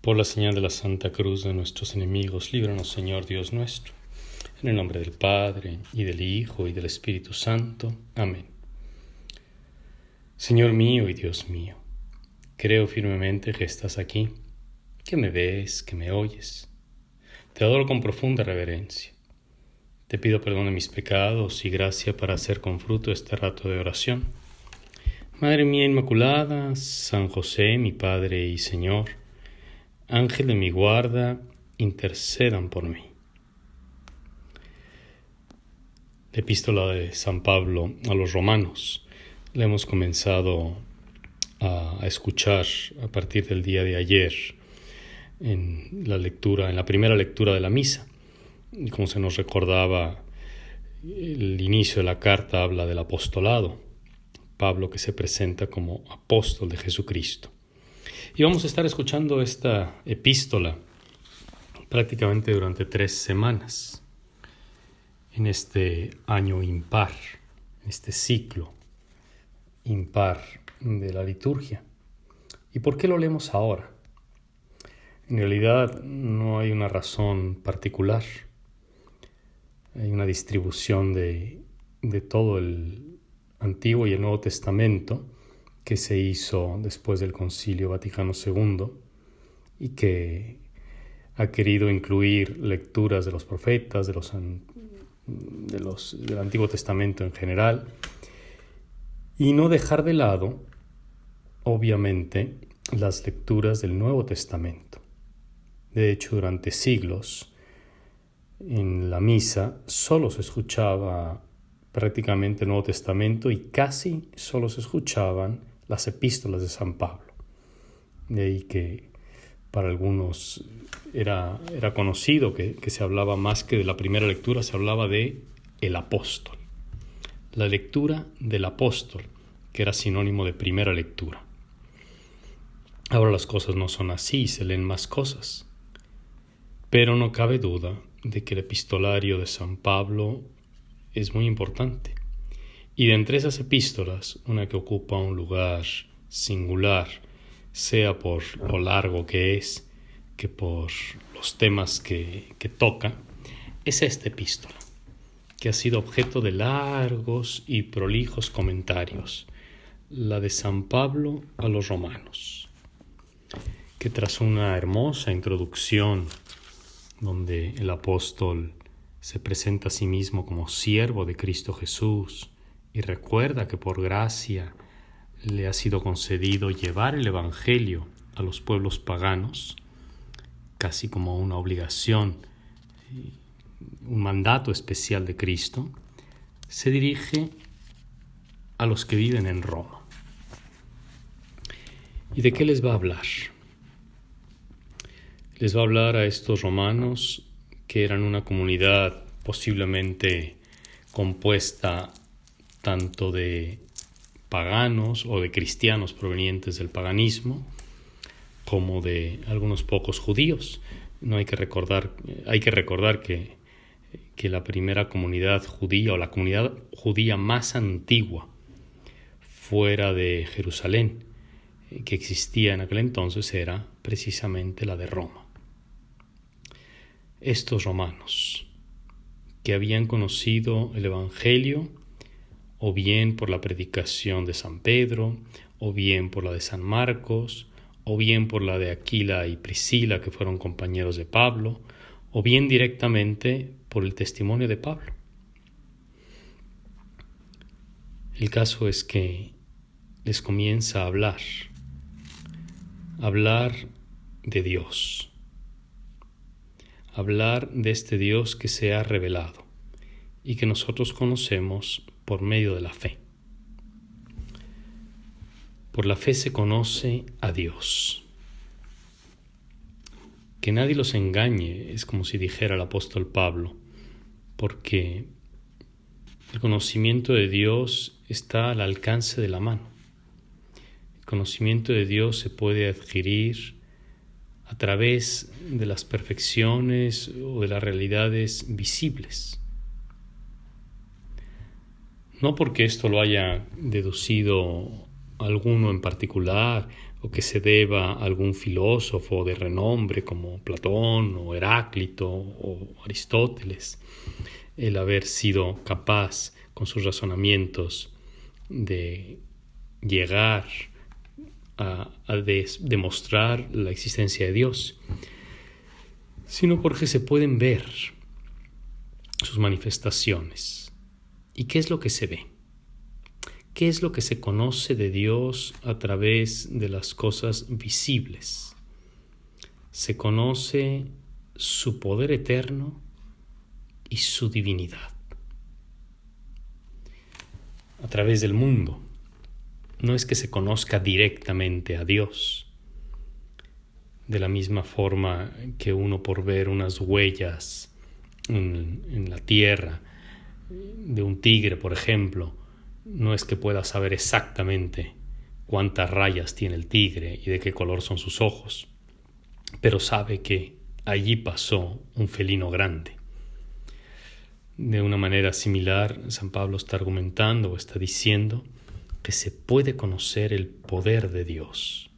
Por la señal de la Santa Cruz de nuestros enemigos, líbranos, Señor Dios nuestro. En el nombre del Padre, y del Hijo, y del Espíritu Santo. Amén. Señor mío y Dios mío, creo firmemente que estás aquí, que me ves, que me oyes. Te adoro con profunda reverencia. Te pido perdón de mis pecados y gracia para hacer con fruto este rato de oración. Madre mía Inmaculada, San José, mi Padre y Señor, Ángel de mi guarda, intercedan por mí. La epístola de San Pablo a los Romanos la hemos comenzado a escuchar a partir del día de ayer en la primera lectura de la misa. Y como se nos recordaba, el inicio de la carta habla del apostolado, Pablo que se presenta como apóstol de Jesucristo. Y vamos a estar escuchando esta epístola prácticamente durante 3 semanas en este año impar, en este ciclo impar de la liturgia. ¿Y por qué lo leemos ahora? En realidad no hay una razón particular. Hay una distribución de todo el Antiguo y el Nuevo Testamento que se hizo después del Concilio Vaticano II y que ha querido incluir lecturas de los profetas, del Antiguo Testamento en general, y no dejar de lado, obviamente, las lecturas del Nuevo Testamento. De hecho, durante siglos, en la misa solo se escuchaba prácticamente el Nuevo Testamento y casi solo se escuchaban las epístolas de San Pablo. De ahí que para algunos era conocido que se hablaba más que de la primera lectura, se hablaba de el apóstol. La lectura del apóstol, que era sinónimo de primera lectura. Ahora las cosas no son así, se leen más cosas. Pero no cabe duda de que el epistolario de San Pablo es muy importante. Y de entre esas epístolas, una que ocupa un lugar singular, sea por lo largo que es, que por los temas que toca, es esta epístola, que ha sido objeto de largos y prolijos comentarios, la de San Pablo a los Romanos, que tras una hermosa introducción donde el apóstol se presenta a sí mismo como siervo de Cristo Jesús y recuerda que por gracia le ha sido concedido llevar el Evangelio a los pueblos paganos, casi como una obligación, un mandato especial de Cristo, se dirige a los que viven en Roma. ¿Y de qué les va a hablar? Les va a hablar a estos romanos que eran una comunidad posiblemente compuesta tanto de paganos o de cristianos provenientes del paganismo como de algunos pocos judíos. Hay que recordar que la primera comunidad judía o la comunidad judía más antigua fuera de Jerusalén que existía en aquel entonces era precisamente la de Roma. Estos romanos que habían conocido el Evangelio o bien por la predicación de San Pedro, o bien por la de San Marcos, o bien por la de Aquila y Priscila, que fueron compañeros de Pablo, o bien directamente por el testimonio de Pablo. El caso es que les comienza a hablar de Dios, hablar de este Dios que se ha revelado y que nosotros conocemos por medio de la fe. Por la fe se conoce a Dios. Que nadie los engañe, es como si dijera el apóstol Pablo, porque el conocimiento de Dios está al alcance de la mano. El conocimiento de Dios se puede adquirir a través de las perfecciones o de las realidades visibles. No porque esto lo haya deducido alguno en particular o que se deba a algún filósofo de renombre como Platón o Heráclito o Aristóteles, el haber sido capaz con sus razonamientos de llegar a demostrar la existencia de Dios, sino porque se pueden ver sus manifestaciones. ¿Y qué es lo que se ve? ¿Qué es lo que se conoce de Dios a través de las cosas visibles? Se conoce su poder eterno y su divinidad. A través del mundo. No es que se conozca directamente a Dios, de la misma forma que uno por ver unas huellas en la tierra de un tigre, por ejemplo, no es que pueda saber exactamente cuántas rayas tiene el tigre y de qué color son sus ojos, pero sabe que allí pasó un felino grande. De una manera similar, San Pablo está argumentando o está diciendo que se puede conocer el poder de Dios.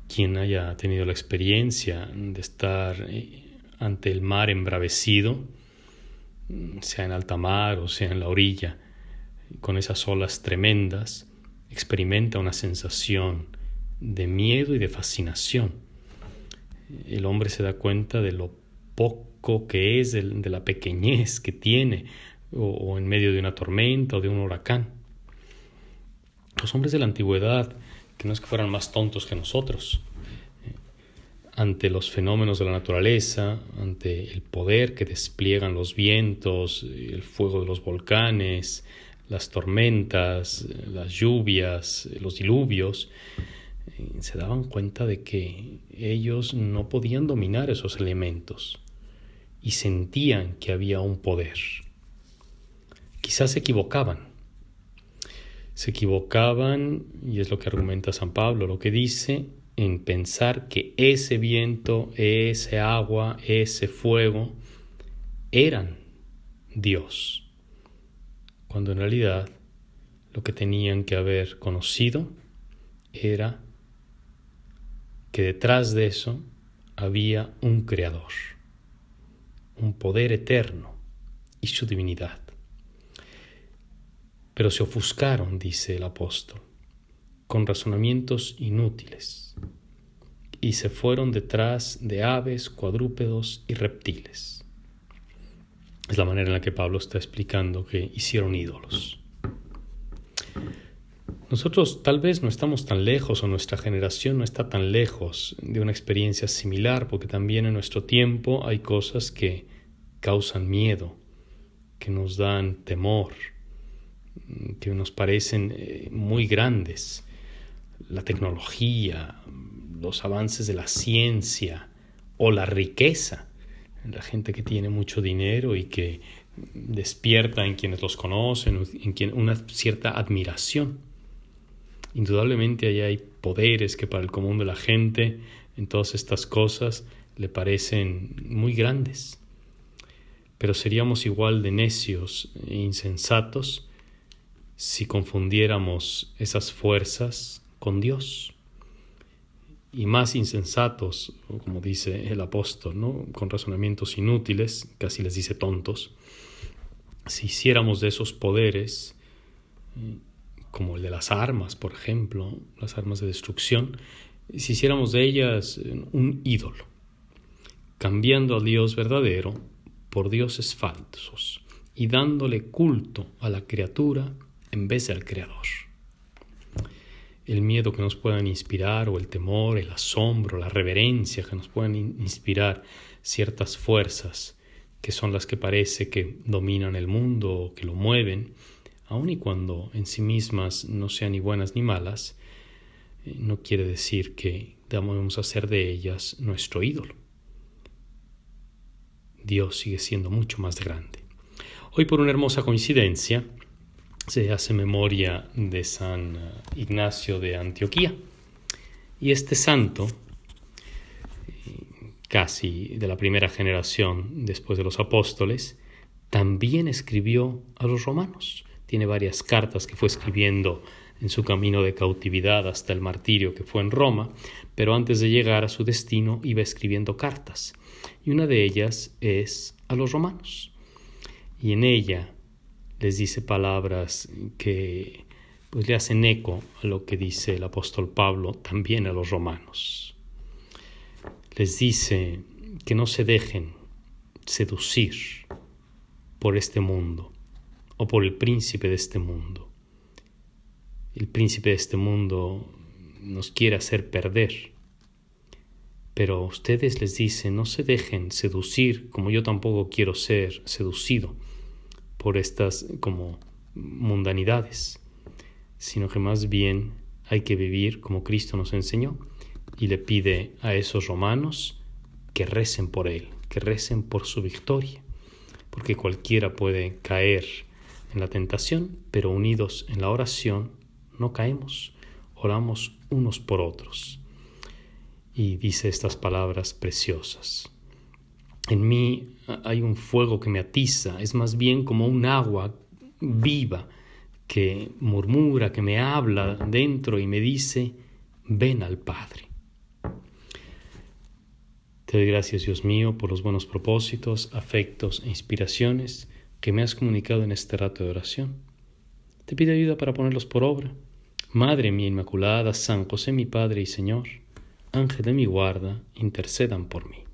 Quien haya tenido la experiencia de estar ante el mar embravecido, sea en alta mar o sea en la orilla, con esas olas tremendas, experimenta una sensación de miedo y de fascinación. El hombre se da cuenta de lo poco que es, de la pequeñez que tiene, o en medio de una tormenta o de un huracán. Los hombres de la antigüedad, que no es que fueran más tontos que nosotros, ante los fenómenos de la naturaleza, ante el poder que despliegan los vientos, el fuego de los volcanes, las tormentas, las lluvias, los diluvios, se daban cuenta de que ellos no podían dominar esos elementos y sentían que había un poder. Quizás se equivocaban, y es lo que argumenta San Pablo, lo que dice, en pensar que ese viento, ese agua, ese fuego eran Dios, cuando en realidad lo que tenían que haber conocido era que detrás de eso había un creador, un poder eterno y su divinidad. Pero se ofuscaron, dice el apóstol, con razonamientos inútiles, y se fueron detrás de aves, cuadrúpedos y reptiles. Es la manera en la que Pablo está explicando que hicieron ídolos. Nosotros tal vez no estamos tan lejos, o nuestra generación no está tan lejos de una experiencia similar, porque también en nuestro tiempo hay cosas que causan miedo, que nos dan temor, que nos parecen muy grandes. La tecnología, los avances de la ciencia o la riqueza, la gente que tiene mucho dinero y que despierta en quienes los conocen, una cierta admiración. Indudablemente allá hay poderes que para el común de la gente en todas estas cosas le parecen muy grandes, pero seríamos igual de necios e insensatos si confundiéramos esas fuerzas con Dios, y más insensatos, como dice el apóstol, ¿no? Con razonamientos inútiles, casi les dice tontos, si hiciéramos de esos poderes, como el de las armas, por ejemplo, las armas de destrucción, si hiciéramos de ellas un ídolo, cambiando al Dios verdadero por dioses falsos y dándole culto a la criatura en vez del Creador. El miedo que nos puedan inspirar, o el temor, el asombro, la reverencia que nos puedan inspirar ciertas fuerzas que son las que parece que dominan el mundo o que lo mueven, aun y cuando en sí mismas no sean ni buenas ni malas, no quiere decir que debamos hacer de ellas nuestro ídolo. Dios sigue siendo mucho más grande. Hoy, por una hermosa coincidencia, se hace memoria de San Ignacio de Antioquía. Y este santo, casi de la primera generación después de los apóstoles, también escribió a los romanos. Tiene varias cartas que fue escribiendo en su camino de cautividad hasta el martirio que fue en Roma, pero antes de llegar a su destino iba escribiendo cartas, y una de ellas es a los romanos. Y en ella les dice palabras que pues le hacen eco a lo que dice el apóstol Pablo también a los romanos. Les dice que no se dejen seducir por este mundo o por el príncipe de este mundo. El príncipe de este mundo nos quiere hacer perder, pero ustedes les dicen no se dejen seducir, como yo tampoco quiero ser seducido por estas como mundanidades, sino que más bien hay que vivir como Cristo nos enseñó, y le pide a esos romanos que recen por él, que recen por su victoria, porque cualquiera puede caer en la tentación, pero unidos en la oración no caemos, oramos unos por otros. Y dice estas palabras preciosas: en mí hay un fuego que me atiza, es más bien como un agua viva que murmura, que me habla dentro y me dice, ven al Padre. Te doy gracias, Dios mío, por los buenos propósitos, afectos e inspiraciones que me has comunicado en este rato de oración. Te pido ayuda para ponerlos por obra. Madre mía Inmaculada, San José mi Padre y Señor, Ángel de mi guarda, intercedan por mí.